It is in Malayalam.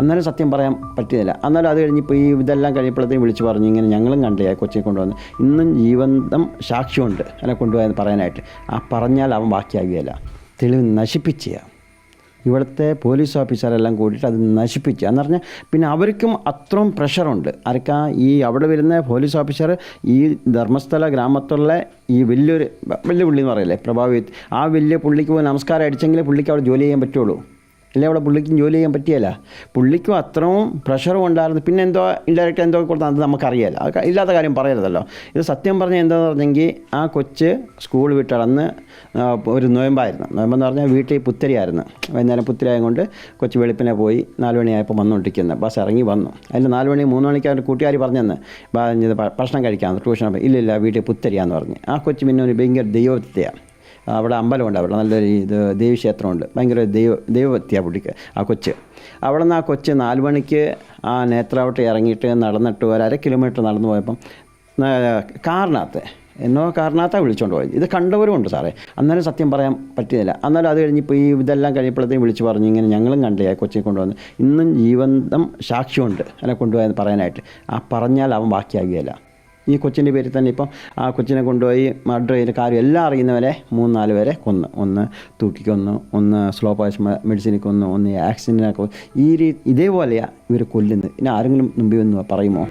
അന്നേരം സത്യം പറയാൻ പറ്റിയില്ല. അന്നേരം അത് കഴിഞ്ഞിപ്പോൾ ഈ ഇതെല്ലാം കഴിയപ്പോഴത്തേക്കും വിളിച്ച് പറഞ്ഞു, ഇങ്ങനെ ഞങ്ങളും കണ്ടേ കൊച്ചിനെ കൊണ്ടുവന്ന്, ഇന്നും ജീവന്തം സാക്ഷ്യമുണ്ട് അതിനെ കൊണ്ടുപോയെന്ന് പറയാനായിട്ട്. ആ പറഞ്ഞാൽ അവൻ ബാക്കിയാകുകയില്ല. തെളിവ് നശിപ്പിക്കുക. ഇവിടുത്തെ പോലീസ് ഓഫീസറെല്ലാം കൂടിയിട്ട് അത് നശിപ്പിച്ചു എന്ന് പറഞ്ഞാൽ പിന്നെ അവർക്കും അത്രയും പ്രഷറുണ്ട്. ആർക്കാ ഈ അവിടെ വരുന്ന പോലീസ് ഓഫീസർ ഈ ധർമ്മസ്ഥല ഗ്രാമത്തുള്ള ഈ വലിയ പുള്ളി എന്ന് പറയില്ലേ പ്രഭാവി, ആ വലിയ പുള്ളിക്ക് പോയി നമസ്കാരം അടിച്ചെങ്കിലേ പുള്ളിക്ക് അവിടെ ജോലി ചെയ്യാൻ പറ്റുള്ളൂ. അല്ലേ അവിടെ പുള്ളിക്കും ജോലി ചെയ്യാൻ പറ്റിയല്ല. പുള്ളിക്കും അത്രയും പ്രഷറും ഉണ്ടായിരുന്നു. പിന്നെ എന്തോ ഇൻഡയറക്റ്റ് എന്തോ കൊടുത്താൽ അത് നമുക്കറിയാമല്ലോ, അത് ഇല്ലാത്ത കാര്യം പറയരുതല്ലോ. ഇത് സത്യം പറഞ്ഞാൽ എന്താണെന്ന് പറഞ്ഞെങ്കിൽ ആ കൊച്ച് സ്കൂൾ വിട്ടടന്ന് ഒരു നോയമ്പായിരുന്നു. നോയമ്പെന്ന് പറഞ്ഞാൽ വീട്ടിൽ പുത്തരിയായിരുന്നു. വൈകുന്നേരം പുത്തരിയായത് കൊണ്ട് കൊച്ച് വെളുപ്പിനെ പോയി 4 മണിയായപ്പോൾ വന്നുകൊണ്ടിരിക്കുന്നത്. ബസ് ഇറങ്ങി വന്നു. അതിൽ 4 മണി 3 മണിക്ക് അവരുടെ കൂട്ടുകാർ പറഞ്ഞെന്ന് ഭക്ഷണം കഴിക്കാമെന്ന്. ട്യൂഷൻ ഇല്ലില്ല വീട്ടിൽ പുത്തരിയാന്ന് പറഞ്ഞ്. ആ കൊച്ച് പിന്നെ ഒരു ഭയങ്കര ദൈവത്തെയാണ്. അവിടെ അമ്പലമുണ്ട്, അവിടെ നല്ലൊരു ദേവീക്ഷേത്രമുണ്ട്, ഭയങ്കര ദൈവഭക്തിയാണ് പുള്ളിക്ക് ആ കൊച്ച്. അവിടെ നിന്ന് ആ കൊച്ച് 4 മണിക്ക് ആ നേത്രാവട്ട് ഇറങ്ങിയിട്ട് നടന്നിട്ട് 1.5 കിലോമീറ്റർ നടന്നു പോയപ്പം കാറിനകത്താണ് വിളിച്ചുകൊണ്ട് പോയത്. ഇത് കണ്ടവരും ഉണ്ട് സാറേ. അന്നേരം സത്യം പറയാൻ പറ്റിയില്ല. അന്നേരം അത് കഴിഞ്ഞിപ്പോൾ ഈ ഇതെല്ലാം കഴിയപ്പോഴത്തേക്കും വിളിച്ച് പറഞ്ഞു, ഇങ്ങനെ ഞങ്ങളും കണ്ടേ കൊച്ചിനെ കൊണ്ടുവന്ന്, ഇന്നും ജീവന്തം സാക്ഷ്യമുണ്ട് അതിനെ കൊണ്ടുപോയെന്ന് പറയാനായിട്ട്. ആ പറഞ്ഞാൽ അവൻ ബാക്കിയാകുകയില്ല. ഈ കൊച്ചിൻ്റെ പേരിൽ തന്നെ ഇപ്പം ആ കൊച്ചിനെ കൊണ്ടുപോയി മർഡർ ചെയ്ത കാര്യം എല്ലാം അറിയുന്നവരെ 3-4 പേരെ കൊന്നു. ഒന്ന് തൂക്കിക്കൊന്നു, ഒന്ന് സ്ലോ പോയിസൺ മെഡിസിനിൽ കൊന്നു, ഒന്ന് ആക്സിഡൻറ്റിനൊക്കെ. ഇതേപോലെയാണ് ഇവർ കൊല്ലുന്നത്. ഇനി ആരെങ്കിലും മുമ്പിൽ ഒന്ന് പറയുമോ?